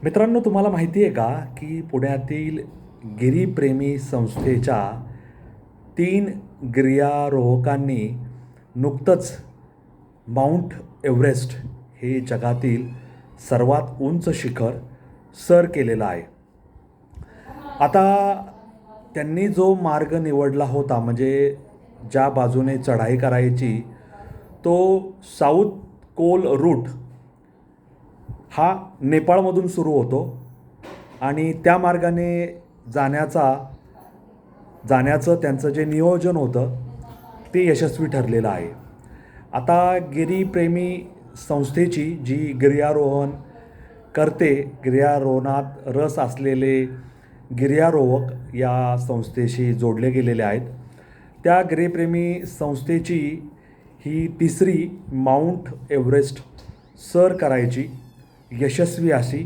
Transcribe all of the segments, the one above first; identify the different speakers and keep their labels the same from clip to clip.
Speaker 1: मित्रांनो, तुम्हाला माहिती आहे का की पुण्यातील गिरीप्रेमी संस्थेच्या 3 गिर्यारोहकांनी नुकतंच माउंट एव्हरेस्ट हे जगातील सर्वात उंच शिखर सर केलेलं आहे. आता त्यांनी जो मार्ग निवडला होता, म्हणजे ज्या बाजूने चढाई करायची, तो साऊथ कोल रूट हा नेपाळमधून सुरू होतो आणि त्या मार्गाने जाण्याचा जाण्याचं त्यांचं जे नियोजन होतं ते यशस्वी ठरलेलं आहे. आता गिरीप्रेमी संस्थेची जी गिर्यारोहण करते, गिर्यारोहणात रस असलेले गिर्यारोहक या संस्थेशी जोडले गेलेले आहेत. त्या गिरीप्रेमी संस्थेची ही तिसरी माउंट एव्हरेस्ट सर करायची यशस्वी अशी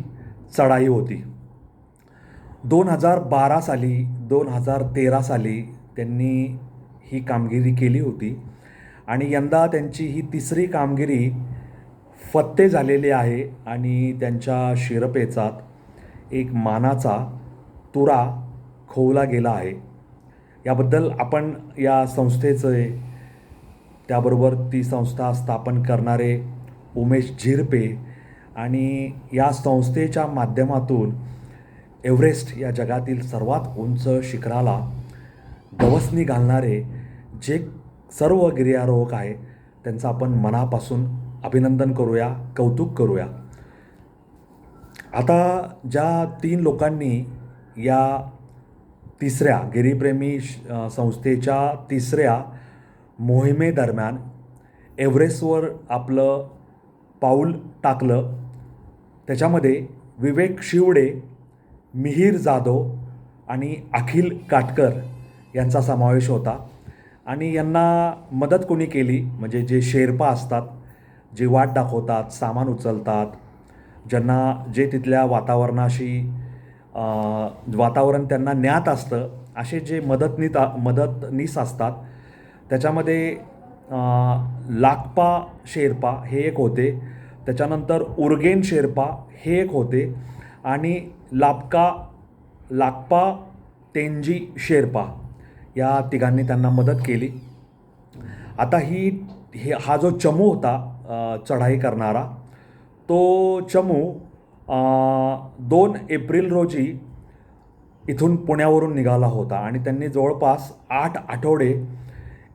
Speaker 1: चढाई होती. 2012 साली, 2013 साली त्यांनी ही कामगिरी केली होती आणि यंदा त्यांची ही तिसरी कामगिरी फत्ते झालेली आहे आणि त्यांच्या शिरपेचात एक मानाचा तुरा खोवला गेला आहे. याबद्दल आपण या संस्थेचे, त्याबरोबर ती संस्था स्थापन करणारे उमेश झिरपे आणि या संस्थेच्या माध्यमातून एव्हरेस्ट या जगातील सर्वात उंच शिखराला गवसणी घालणारे जे सर्व गिर्यारोहक आहे त्यांचं आपण मनापासून अभिनंदन करूया, कौतुक करूया. आता ज्या 3 लोकांनी या तिसऱ्या गिरीप्रेमी संस्थेच्या तिसऱ्या मोहिमेदरम्यान एव्हरेस्टवर आपलं पाऊल टाकलं, त्याच्यामध्ये विवेक शिवडे, मिहीर जाधव आणि अखिल काटकर यांचा समावेश होता. आणि यांना मदत कोणी केली, म्हणजे जे शेर्पा असतात, जे वाट दाखवतात, सामान उचलतात, जे तिथल्या वातावरण त्यांना ज्ञात असतं, असे जे मदतनीस असतात, त्याच्यामध्ये लाकपा शेर्पा हे एक होते, त्याच्यानंतर उर्गेन शेर्पा हे एक होते आणि लाकपा तेंजी शेर्पा या तिघांनी त्यांना मदत केली. आता हा जो चमू होता चढाई करणारा, तो चमू 2 एप्रिल रोजी इथून पुण्यावरून निघाला होता आणि त्यांनी जवळपास 8 आठवडे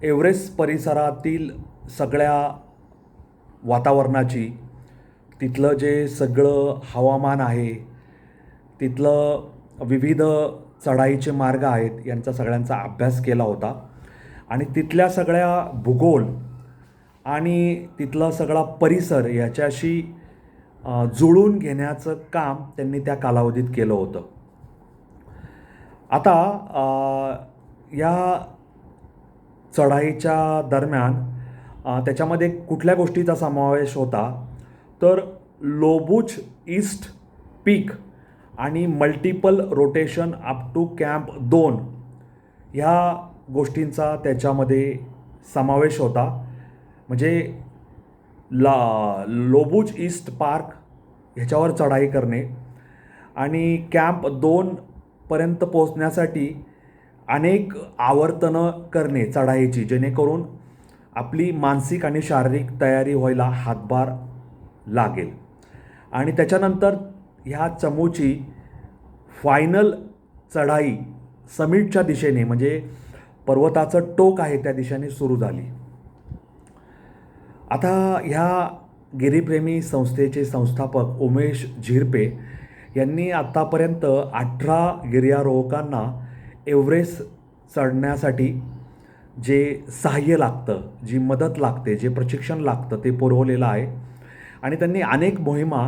Speaker 1: एव्हरेस्ट परिसरातील सगळ्या वातावरणाची, तिथलं जे सगळं हवामान आहे, तिथलं विविध चढाईचे मार्ग आहेत, यांचा सगळ्यांचा अभ्यास केला होता आणि तिथल्या सगळ्या भूगोल आणि तिथला सगळा परिसर याच्याशी जुळून घेण्याचं काम त्यांनी त्या कालावधीत केलं होतं. आता या चढाईच्या दरम्यान त्याच्यामध्ये कुठल्या गोष्टीचा समावेश होता, तर लोबूच ईस्ट पीक आणि multiple rotation up to camp 2 ह्या गोष्टींचा त्याच्यामध्ये समावेश होता. म्हणजे लोबूच ईस्ट पार्क ह्याच्यावर चढाई करणे आणि कॅम्प 2 पर्यंत पोहोचण्यासाठी अनेक आवर्तनं करणे चढाईची, जेणेकरून आपली मानसिक आणि शारीरिक तयारी व्हायला हातभार लागेल. आणि त्याच्यानंतर ह्या चमूची फायनल चढाई समिटच्या दिशेने, म्हणजे पर्वताचं टोक आहे त्या दिशेने सुरू झाली. आता ह्या गिरीप्रेमी संस्थेचे संस्थापक उमेश झिरपे यांनी आत्तापर्यंत 18 गिर्यारोहकांना एव्हरेस्ट चढण्यासाठी जे सहाय्य लागतं, जी मदत लागते, जे प्रशिक्षण लागतं ते पुरवलेलं आहे आणि त्यांनी अनेक मोहिमा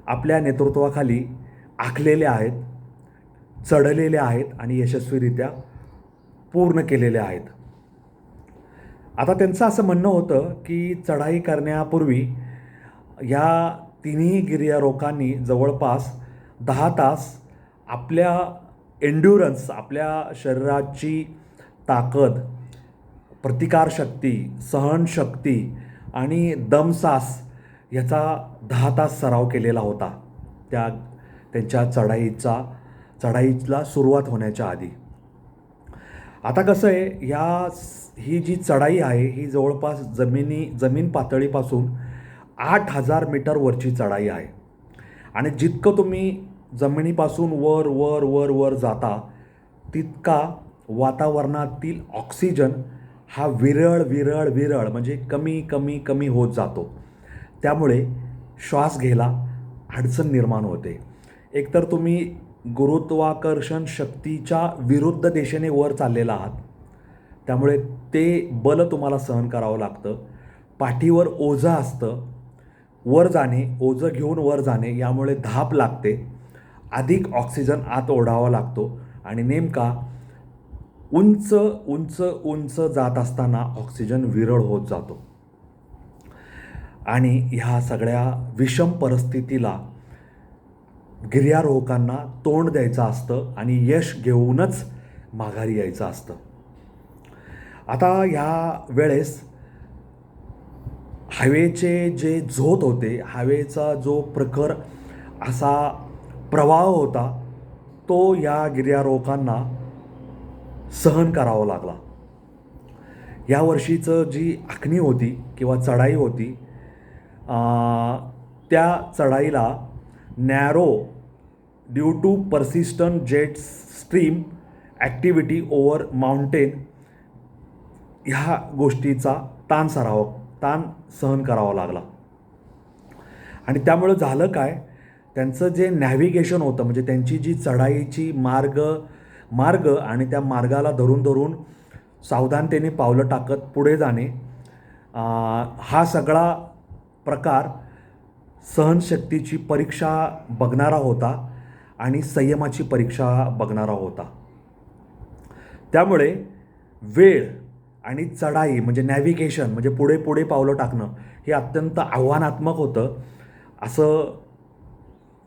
Speaker 1: आपल्या नेतृत्वाखाली आखलेल्या आहेत, चढलेल्या आहेत आणि यशस्वीरित्या पूर्ण केलेल्या आहेत. आता त्यांचं असं म्हणणं होतं की चढाई करण्यापूर्वी ह्या तिन्ही गिर्यारोहकांनी जवळपास 10 तास आपल्या एन्ड्युरन्स, आपल्या शरीराची ताकद, प्रतिकारशक्ती, सहनशक्ती आणि दमसास याचा 10 तास सराव केलेला होता त्या त्यांच्या चढाईला सुरुवात होण्याच्या आधी. आता कसं आहे, ही जी चढाई आहे ही जवळपास जमीन पातळीपासून 8,000 मीटर वरची चढाई आहे. आणि जितकं तुम्ही जमिनीपासून वर वर वर वर जाता तितका वातावरणातील ऑक्सिजन हा विरळ म्हणजे कमी कमी कमी होत जातो. त्यामुळे श्वास घ्यायला अडचण निर्माण होते. एकतर तुम्ही गुरुत्वाकर्षण शक्तीच्या विरुद्ध दिशेने वर चाललेला आहात, त्यामुळे ते बल तुम्हाला सहन करावं लागतं. पाठीवर ओझं असतं, ओझं घेऊन वर जाणे यामुळे धाप लागते, अधिक ऑक्सिजन आत ओढावा लागतो आणि नेमका उंच उंच उंच जात असताना ऑक्सिजन विरळ होत जातो. आणि ह्या सगळ्या विषम परिस्थितीला गिर्यारोहकांना तोंड द्यायचं असतं आणि यश घेऊनच माघारी यायचं असतं. आता ह्या वेळेस हवेचे जे झोत होते, हवेचा जो प्रखर असा प्रवाह होता, तो या गिर्यारोहकांना सहन करावा लागला. या वर्षीचं जी आखणी होती किंवा चढाई होती, त्या चढाईला narrow due to persistent jet stream activity over mountain ह्या गोष्टीचा ताण सहन करावा लागला. आणि त्यामुळं झालं काय, त्यांचं जे नॅव्हिगेशन होतं, म्हणजे त्यांची जी चढाईची मार्ग आणि त्या मार्गाला धरून सावधानतेने पावलं टाकत पुढे जाणे, हा सगळा प्रकार सहनशक्तीची परीक्षा बघणारा होता आणि संयमाची परीक्षा बघणारा होता. त्यामुळे वेळ आणि चढाई म्हणजे नॅव्हिगेशन म्हणजे पुढे पुढे पावलं टाकणं हे अत्यंत आव्हानात्मक होतं, असं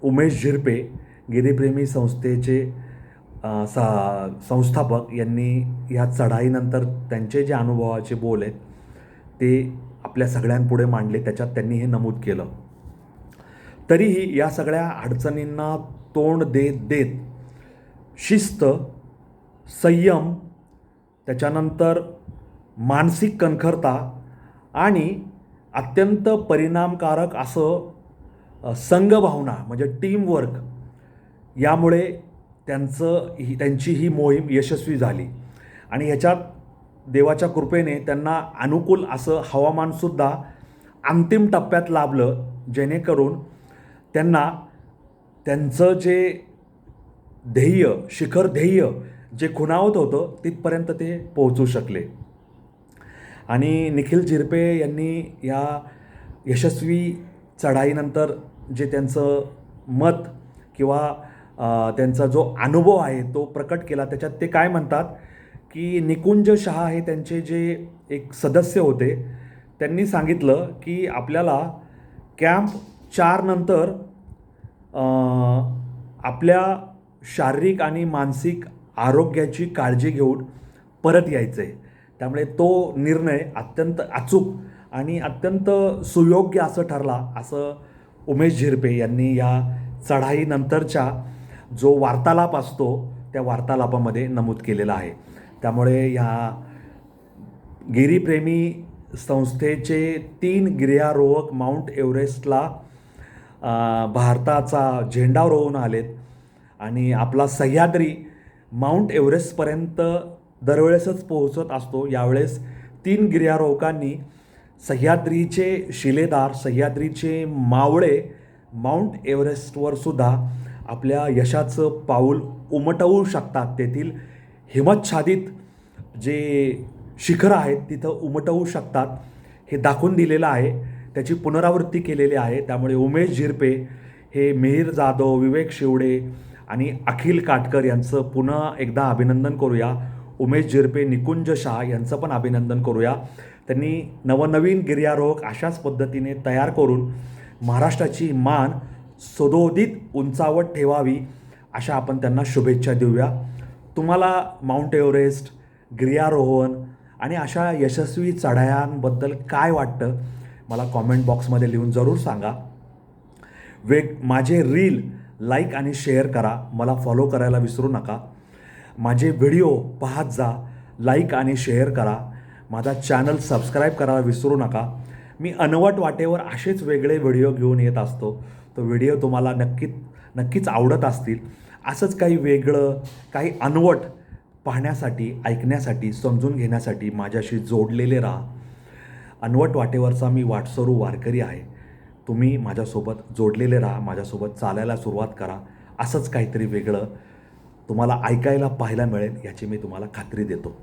Speaker 1: उमेश झिरपे गिरीप्रेमी संस्थेचे संस्थापक यांनी ह्या चढाईनंतर त्यांचे जे अनुभवाचे बोल आहेत ते आपल्या सगळ्यांपुढे मांडले. त्याच्यात त्यांनी हे नमूद केलं. तरीही या सगळ्या अडचणींना तोंड देत शिस्त, संयम, त्याच्यानंतर मानसिक कणखरता आणि अत्यंत परिणामकारक असं संघभावना म्हणजे टीमवर्क यामुळे त्यांची ही मोहीम यशस्वी झाली. आणि ह्याच्यात देवाच्या कृपेने त्यांना अनुकूल असं हवामानसुद्धा अंतिम टप्प्यात लाभलं, जेणेकरून त्यांना त्यांचं जे शिखर ध्येय जे खुणावत होतं तिथपर्यंत ते पोहोचू शकले. आणि निखिल झिरपे यांनी या यशस्वी चढाईनंतर जे त्यांचं मत किंवा त्यांचा जो अनुभव आहे तो प्रकट केला. त्याच्यात ते काय म्हणतात की निकुंज शहा हे त्यांचे जे एक सदस्य होते, त्यांनी सांगितलं की आपल्याला कॅम्प 4 नंतर आपल्या शारीरिक आणि मानसिक आरोग्याची काळजी घेऊन परत यायचं आहे. त्यामुळे तो निर्णय अत्यंत अचूक आणि अत्यंत सुयोग्य असं ठरला, असं उमेश झिरपे यांनी या चढाईनंतरच्या जो वार्तालाप असतो त्या वार्तालापामध्ये नमूद केलेला आहे. त्यामुळे या गिरीप्रेमी संस्थेचे 3 गिर्यारोहक माउंट एव्हरेस्टला भारताचा झेंडा रोवून आलेत आणि आपला सह्याद्री माउंट एव्हरेस्टपर्यंत दरवेळेसच पोहोचत असतो. यावेळेस 3 गिर्यारोहकांनी सह्याद्रीचे शिलेदार, सह्याद्रीचे मावळे माउंट एव्हरेस्टवर सुद्धा आपल्या यशाचं पाऊल उमटवू शकतात, तेथील हिमच्छादित जे शिखरं आहेत तिथं उमटवू शकतात हे दाखवून दिलेलं आहे, त्याची पुनरावृत्ती केलेली आहे. त्यामुळे उमेश झिरपे हे मिहीर जाधव, विवेक शिवडे आणि अखिल काटकर यांचं पुन्हा एकदा अभिनंदन करूया. उमेश झिरपे, निकुंज शहा यांचं पण अभिनंदन करूया. त्यांनी नवनवीन गिर्यारोहक अशाच पद्धतीने तयार करून महाराष्ट्राची मान सदोदित उंचावत ठेवावी अशा आपण त्यांना शुभेच्छा देऊया. तुम्हाला माउंट एव्हरेस्ट, गिर्यारोहण आणि अशा यशस्वी चढायांबद्दल काय वाटतं मला कॉमेंट बॉक्समध्ये लिहून जरूर सांगा. माझे रील लाईक आणि शेअर करा. मला फॉलो करायला विसरू नका. माझे व्हिडिओ पाहत जा, लाईक आणि शेअर करा. माझा चॅनल सबस्क्राईब करायला विसरू नका. मी अनवट वाटेवर असेच वेगळे व्हिडिओ घेऊन येत असतो. तो व्हिडिओ तुम्हाला नक्कीच आवडत असतील. असंच काही वेगळं, काही अनवट पाहण्यासाठी, ऐकण्यासाठी, समजून घेण्यासाठी माझ्याशी जोडलेले राहा. अनवट वाटेवरचा मी वाटसरू वारकरी आहे. तुम्ही माझ्यासोबत जोडलेले राहा, माझ्यासोबत चालायला सुरुवात करा. असंच काहीतरी वेगळं तुम्हाला ऐकायला पाहायला मिळेल याची मी तुम्हाला खात्री देतो.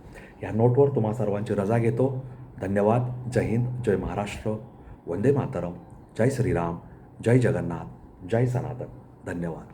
Speaker 1: या नोटवर तुम्हा सर्वांची रजा घेतो. धन्यवाद. जय हिंद, जय महाराष्ट्र, वंदे मातरम, जय श्रीराम, जय जगन्नाथ, जय सनातन. धन्यवाद.